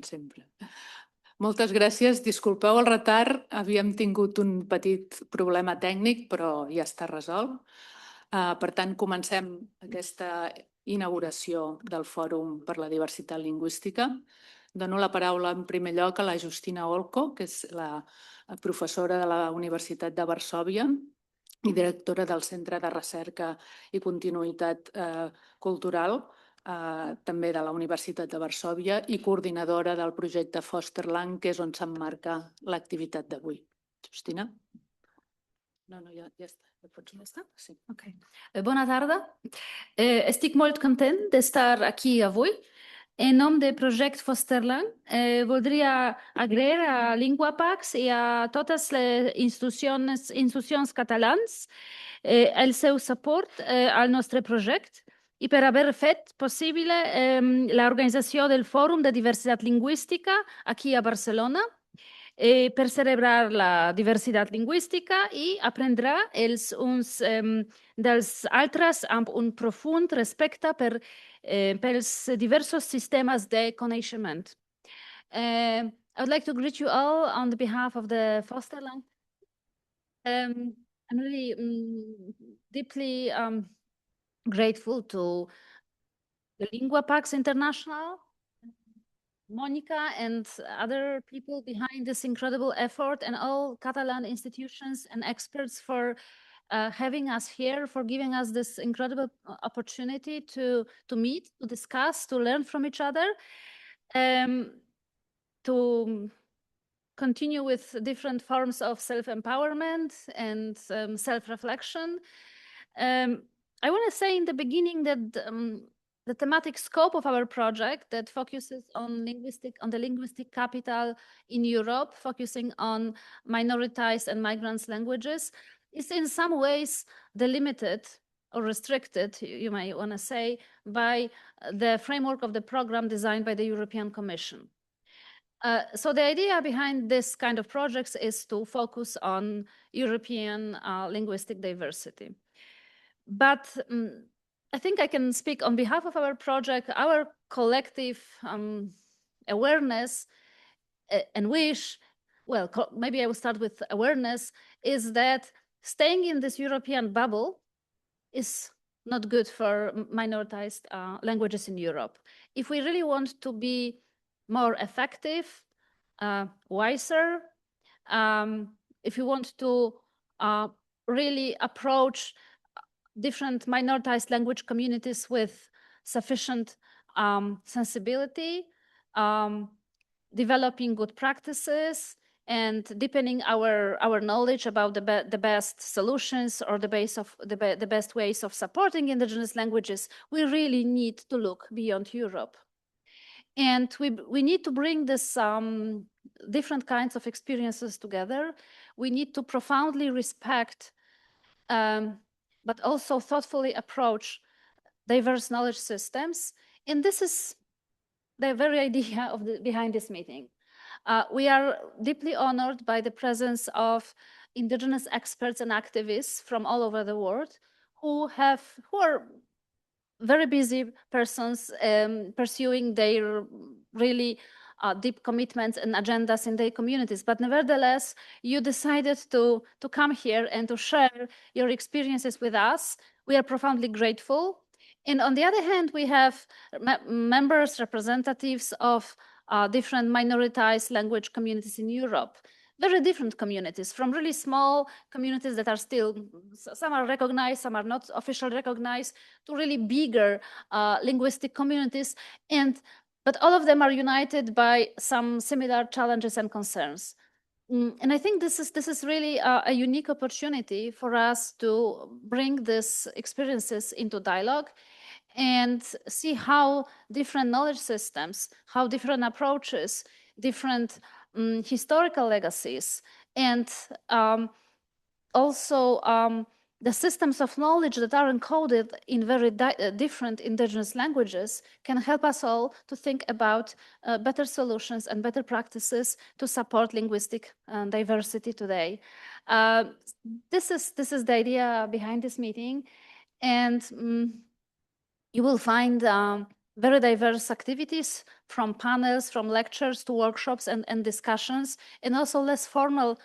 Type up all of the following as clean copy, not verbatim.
sempre. Moltes gràcies. Disculpeu el retard. Havíem tingut un petit problema tècnic, però ja està resolt. Per tant, comencem aquesta inauguració del Fòrum per la Diversitat Lingüística. Dono la paraula en primer lloc a la Justina Olco, que és la professora de la Universitat de Varsòvia i directora del Centre de Recerca i Continuïtat Cultural, també de la Universitat de Varsòvia, i coordinadora del projecte Fosterland, que és on s'emmarca l'activitat d'avui. Justina? No, ja està. Ja està? Sí. Okay. Bona tarda. Estic molt content d'estar aquí avui. En nom del projecte Fosterland, voldria agrair a LinguaPax i a totes les institucions catalanes el seu suport al nostre projecte i per haver fet possible l'organització del Fòrum de Diversitat Lingüística aquí a Barcelona per celebrar la diversitat lingüística i aprendre uns dels altres amb un profund respecte pels diversos sistemes de coneixement. I would like to greet you all on the behalf of the Fosterland. I'm really deeply grateful to the LinguaPax International, Monica and other people behind this incredible effort, and all Catalan institutions and experts for having us here, for giving us this incredible opportunity to meet, to discuss, to learn from each other, to continue with different forms of self-empowerment and self-reflection. I want to say in the beginning that the thematic scope of our project that focuses on the linguistic capital in Europe, focusing on minoritized and migrants' languages, is in some ways delimited or restricted, you may want to say, by the framework of the program designed by the European Commission. So the idea behind this kind of projects is to focus on European linguistic diversity. But I think I can speak on behalf of our project. Our collective awareness and wish, well, maybe I will start with awareness, is that staying in this European bubble is not good for minoritized languages in Europe. If we really want to be more effective, wiser, if we want to really approach different minoritized language communities with sufficient sensibility, developing good practices, and deepening our knowledge about the best solutions or the best ways of supporting indigenous languages, we really need to look beyond Europe. And we need to bring this different kinds of experiences together. We need to profoundly respect but also thoughtfully approach diverse knowledge systems. And this is the very idea behind this meeting. We are deeply honored by the presence of indigenous experts and activists from all over the world who are very busy persons pursuing their really deep commitments and agendas in their communities. But nevertheless, you decided to come here and to share your experiences with us. We are profoundly grateful. And on the other hand, we have members, representatives of different minoritized language communities in Europe. Very different communities, from really small communities that are still, some are recognized, some are not officially recognized, to really bigger linguistic communities. But all of them are united by some similar challenges and concerns. And I think this is really a unique opportunity for us to bring these experiences into dialogue and see how different knowledge systems, how different approaches, different historical legacies, and also the systems of knowledge that are encoded in very different indigenous languages can help us all to think about better solutions and better practices to support linguistic diversity today. This is the idea behind this meeting, and you will find very diverse activities, from panels, from lectures to workshops and discussions, and also less formal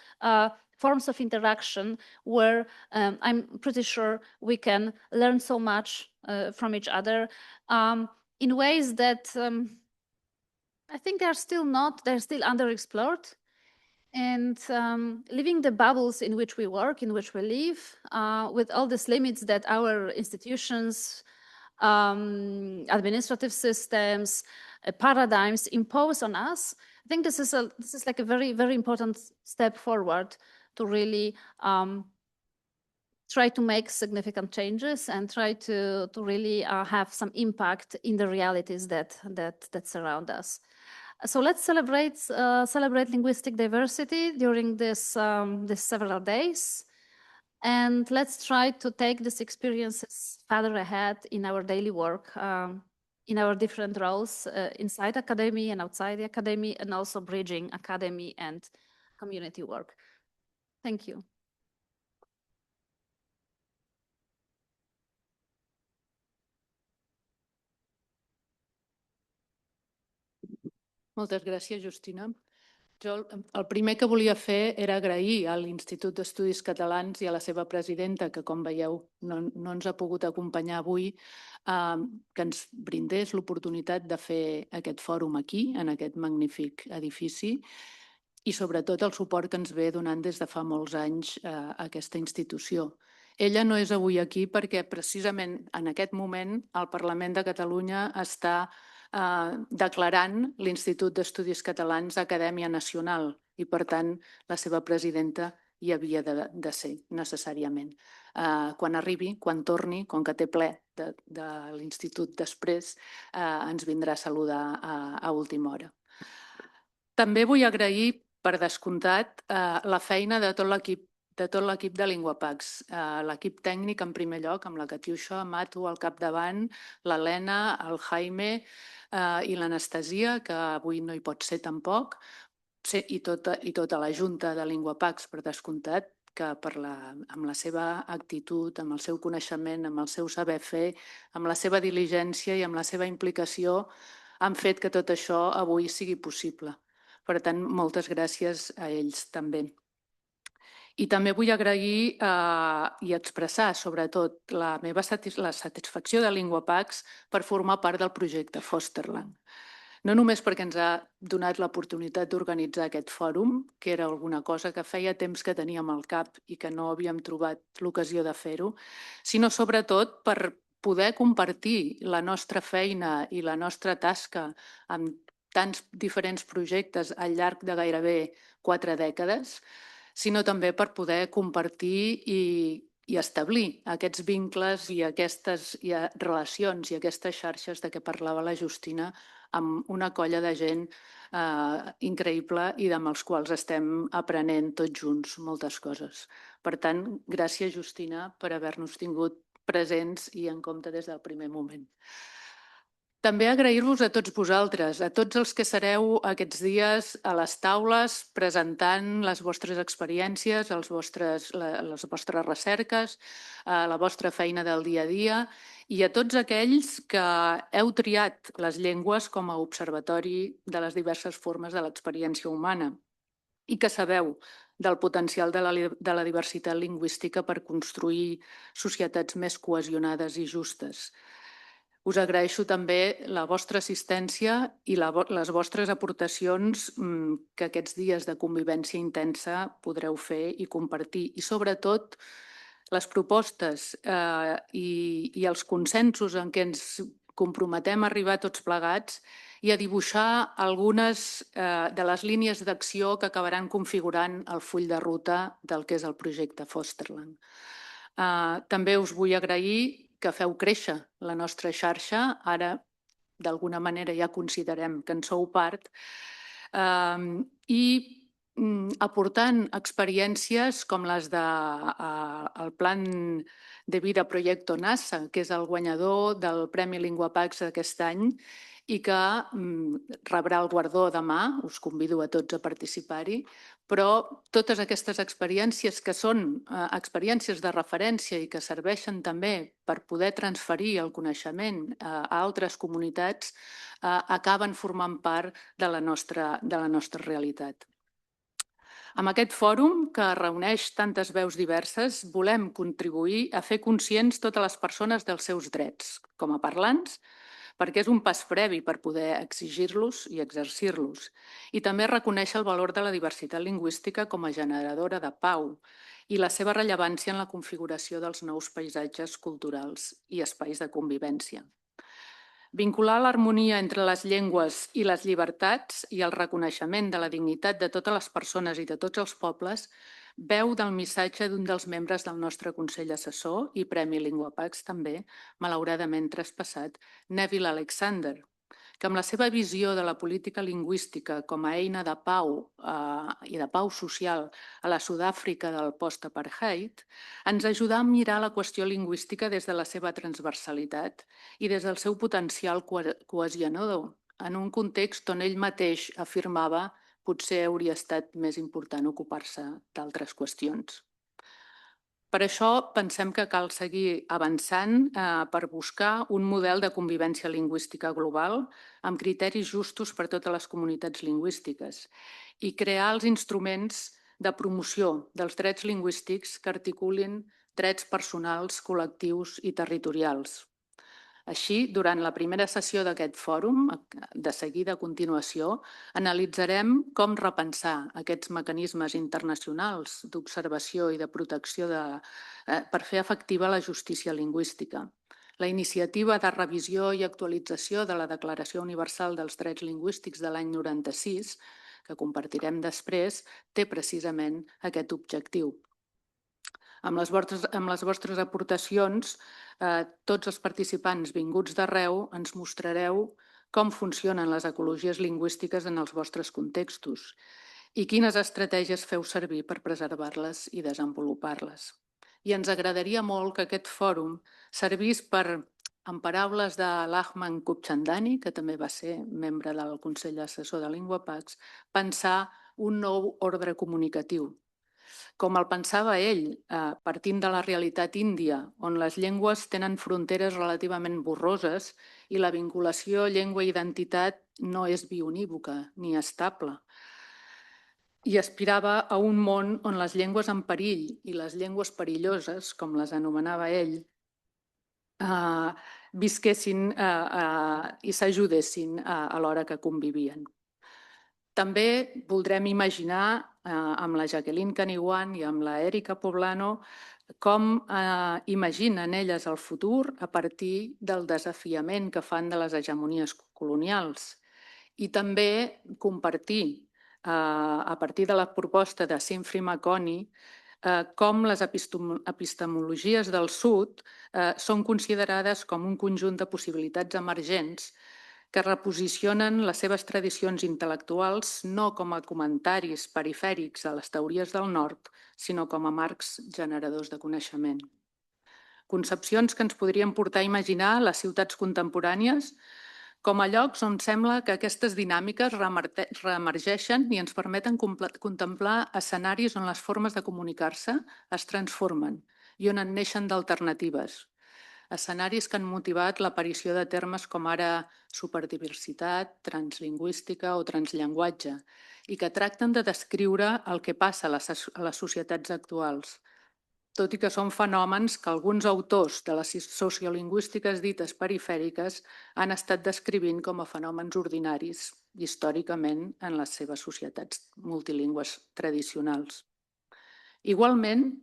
forms of interaction where I'm pretty sure we can learn so much from each other in ways that I think they're still underexplored. And living the bubbles in which we work, in which we live, with all these limits that our institutions, administrative systems, paradigms impose on us, I think this is like a very, very important step forward to really try to make significant changes and try to really have some impact in the realities that surround us. So let's celebrate linguistic diversity during this several days, and let's try to take these experiences further ahead in our daily work, in our different roles inside academy and outside the academy, and also bridging academy and community work. Thank you. Moltes gràcies, Justina. Jo el primer que volia fer era agrair a l'Institut d'Estudis Catalans i a la seva presidenta, que com veieu no ens ha pogut acompanyar avui, que ens brindés l'oportunitat de fer aquest fòrum aquí, en aquest magnífic edifici, i sobretot el suport que ens ve donant des de fa molts anys a aquesta institució. Ella no és avui aquí perquè precisament en aquest moment el Parlament de Catalunya està declarant l'Institut d'Estudis Catalans Acadèmia Nacional i, per tant, la seva presidenta hi havia de ser necessàriament. Quan arribi, quan torni, com que té ple de l'Institut després, ens vindrà a saludar a última hora. També vull agrair, per descomptat, la feina de tot l'equip de LinguaPax, l'equip tècnic en primer lloc, amb la Catiuxa, Matu al capdavant, l'Helena, el Jaime i l'Anastasia, que avui no hi pot ser tampoc, i tota la Junta de LinguaPax, per descomptat, que amb la seva actitud, amb el seu coneixement, amb el seu saber fer, amb la seva diligència i amb la seva implicació han fet que tot això avui sigui possible. Per tant, moltes gràcies a ells també. I també vull agrair i expressar, sobretot, la satisfacció de LinguaPax per formar part del projecte Fosterland. No només perquè ens ha donat l'oportunitat d'organitzar aquest fòrum, que era alguna cosa que feia temps que teníem al cap i que no havíem trobat l'ocasió de fer-ho, sinó sobretot per poder compartir la nostra feina i la nostra tasca amb tants diferents projectes al llarg de gairebé 4 dècades, sinó també per poder compartir i establir aquests vincles i aquestes relacions i aquestes xarxes de què parlava la Justina amb una colla de gent increïble i amb els quals estem aprenent tots junts moltes coses. Per tant, gràcies, Justina, per haver-nos tingut presents i en compte des del primer moment. També agrair-vos a tots vosaltres, a tots els que sereu aquests dies a les taules presentant les vostres experiències, les vostres recerques, la vostra feina del dia a dia i a tots aquells que heu triat les llengües com a observatori de les diverses formes de l'experiència humana i que sabeu del potencial de la diversitat lingüística per construir societats més cohesionades i justes. Us agraeixo també la vostra assistència i les vostres aportacions que aquests dies de convivència intensa podreu fer i compartir. I sobretot les propostes i els consensos en què ens comprometem a arribar tots plegats i a dibuixar algunes de les línies d'acció que acabaran configurant el full de ruta del que és el projecte Fosterland. També us vull agrair que feu créixer la nostra xarxa, ara d'alguna manera ja considerem que en sou part, i aportant experiències com les del Plan de Vida Proyecto NASA, que és el guanyador del Premi LinguaPax d'aquest any i que rebrà el guardó demà. Us convido a tots a participar-hi, però totes aquestes experiències que són experiències de referència i que serveixen també per poder transferir el coneixement a altres comunitats acaben formant part de la nostra realitat. Amb aquest fòrum, que reuneix tantes veus diverses, volem contribuir a fer conscients totes les persones dels seus drets com a parlants, perquè és un pas previ per poder exigir-los i exercir-los. I també reconèixer el valor de la diversitat lingüística com a generadora de pau i la seva rellevància en la configuració dels nous paisatges culturals i espais de convivència. Vincular l'harmonia entre les llengües i les llibertats i el reconeixement de la dignitat de totes les persones i de tots els pobles veu del missatge d'un dels membres del nostre Consell Assessor i Premi LinguaPax també, malauradament traspassat, Neville Alexander, que amb la seva visió de la política lingüística com a eina de pau i de pau social a la Sud-àfrica del post-apartheid, ens ajudà a mirar la qüestió lingüística des de la seva transversalitat i des del seu potencial cohesionador, en un context on ell mateix afirmava potser hauria estat més important ocupar-se d'altres qüestions. Per això pensem que cal seguir avançant per buscar un model de convivència lingüística global amb criteris justos per a totes les comunitats lingüístiques i crear els instruments de promoció dels drets lingüístics que articulin drets personals, col·lectius i territorials. Així, durant la primera sessió d'aquest fòrum, de seguida a continuació, analitzarem com repensar aquests mecanismes internacionals d'observació i de protecció per fer efectiva la justícia lingüística. La iniciativa de revisió i actualització de la Declaració Universal dels Drets Lingüístics de l'any 96, que compartirem després, té precisament aquest objectiu. Amb les vostres aportacions, tots els participants vinguts d'arreu ens mostrareu com funcionen les ecologies lingüístiques en els vostres contextos i quines estratègies feu servir per preservar-les i desenvolupar-les. I ens agradaria molt que aquest fòrum servís per, en paraules de l'Ahmed Kubchandani, que també va ser membre del Consell Assessor de LinguaPax, pensar un nou ordre comunicatiu. Com el pensava ell, partint de la realitat índia, on les llengües tenen fronteres relativament borroses i la vinculació llengua-identitat no és bionívoca ni estable. I aspirava a un món on les llengües en perill i les llengües perilloses, com les anomenava ell, visquessin i s'ajudessin a l'hora que convivien. També voldrem imaginar amb la Jacqueline Caniguan i amb la Erika Poblano com imaginen elles el futur a partir del desafiament que fan de les hegemonies colonials i també compartir a partir de la proposta de Siegfried Maconie com les epistemologies del Sud són considerades com un conjunt de possibilitats emergents que reposicionen les seves tradicions intel·lectuals no com a comentaris perifèrics a les teories del nord, sinó com a marcs generadors de coneixement. Concepcions que ens podrien portar a imaginar les ciutats contemporànies com a llocs on sembla que aquestes dinàmiques reemergeixen i ens permeten contemplar escenaris on les formes de comunicar-se es transformen i on en neixen d'alternatives. Escenaris que han motivat l'aparició de termes com ara superdiversitat, translingüística o transllenguatge i que tracten de descriure el que passa a les societats actuals, tot i que són fenòmens que alguns autors de les sociolingüístiques dites perifèriques han estat descrivint com a fenòmens ordinaris històricament en les seves societats multilingües tradicionals. Igualment,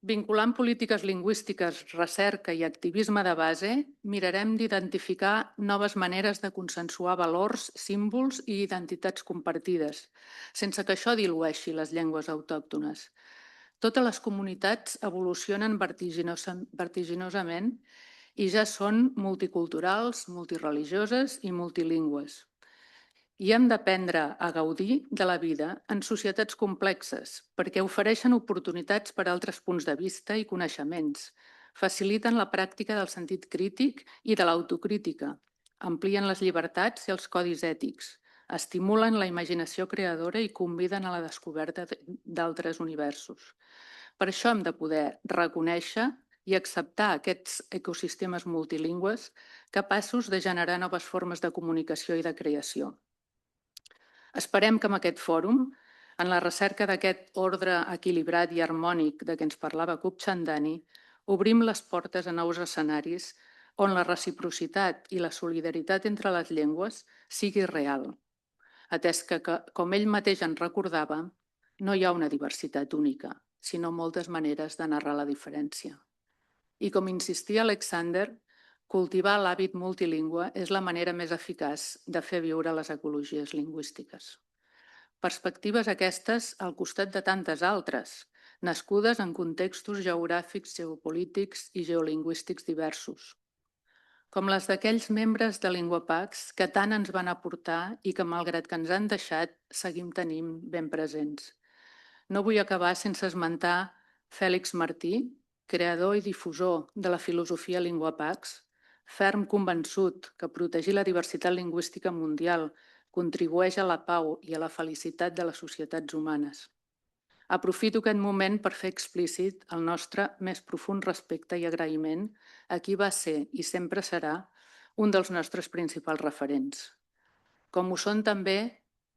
vinculant polítiques lingüístiques, recerca i activisme de base, mirarem d'identificar noves maneres de consensuar valors, símbols i identitats compartides, sense que això dilueixi les llengües autòctones. Totes les comunitats evolucionen vertiginosament i ja són multiculturals, multireligioses i multilingües. I hem d'aprendre a gaudir de la vida en societats complexes perquè ofereixen oportunitats per a altres punts de vista i coneixements, faciliten la pràctica del sentit crític i de l'autocrítica amplien les llibertats i els codis ètics, estimulen la imaginació creadora i conviden a la descoberta d'altres universos. Per això hem de poder reconèixer i acceptar aquests ecosistemes multilingües capaços de generar noves formes de comunicació i de creació. Esperem que amb aquest fòrum, en la recerca d'aquest ordre equilibrat i harmònic de què ens parlava Khubchandani, obrim les portes a nous escenaris on la reciprocitat i la solidaritat entre les llengües sigui real, atès que, com ell mateix ens recordava, no hi ha una diversitat única, sinó moltes maneres de narrar la diferència. I com insistia Alexander, cultivar l'hàbit multilingüe és la manera més eficaç de fer viure les ecologies lingüístiques. Perspectives aquestes al costat de tantes altres, nascudes en contextos geogràfics, geopolítics i geolingüístics diversos, com les d'aquells membres de LinguaPax que tant ens van aportar i que, malgrat que ens han deixat, seguim tenint ben presents. No vull acabar sense esmentar Fèlix Martí, creador i difusor de la filosofia LinguaPax, ferm convençut que protegir la diversitat lingüística mundial contribueix a la pau i a la felicitat de les societats humanes. Aprofito aquest moment per fer explícit el nostre més profund respecte i agraïment a qui va ser i sempre serà un dels nostres principals referents, com ho són també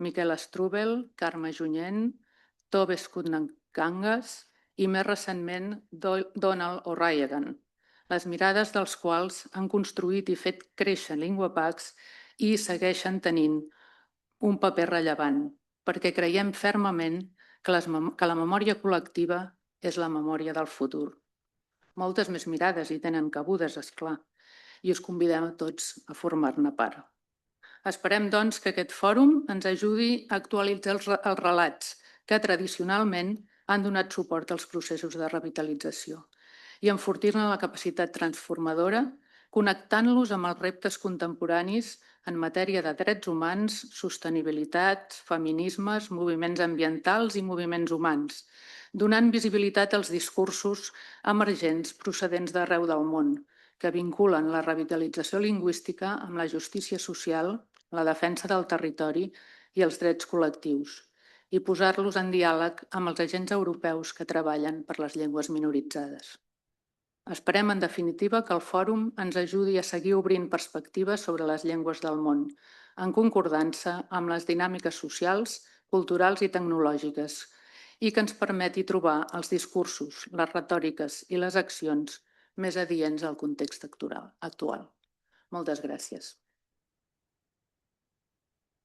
Miquel Strubel, Carme Junyent, Toves Kutnakangas i més recentment Donald O'Reilly, les mirades dels quals han construït i fet créixer LinguaPax i segueixen tenint un paper rellevant, perquè creiem fermament que la memòria col·lectiva és la memòria del futur. Moltes més mirades hi tenen cabudes, esclar, i us convidem a tots a formar-ne part. Esperem, doncs, que aquest fòrum ens ajudi a actualitzar els relats que tradicionalment han donat suport als processos de revitalització i enfortir-ne la capacitat transformadora, connectant-los amb els reptes contemporanis en matèria de drets humans, sostenibilitat, feminismes, moviments ambientals i moviments humans, donant visibilitat als discursos emergents procedents d'arreu del món, que vinculen la revitalització lingüística amb la justícia social, la defensa del territori i els drets col·lectius, i posar-los en diàleg amb els agents europeus que treballen per les llengües minoritzades. Esperem, en definitiva, que el fòrum ens ajudi a seguir obrint perspectives sobre les llengües del món, en concordança amb les dinàmiques socials, culturals i tecnològiques, i que ens permeti trobar els discursos, les retòriques i les accions més adients al context actual. Moltes gràcies.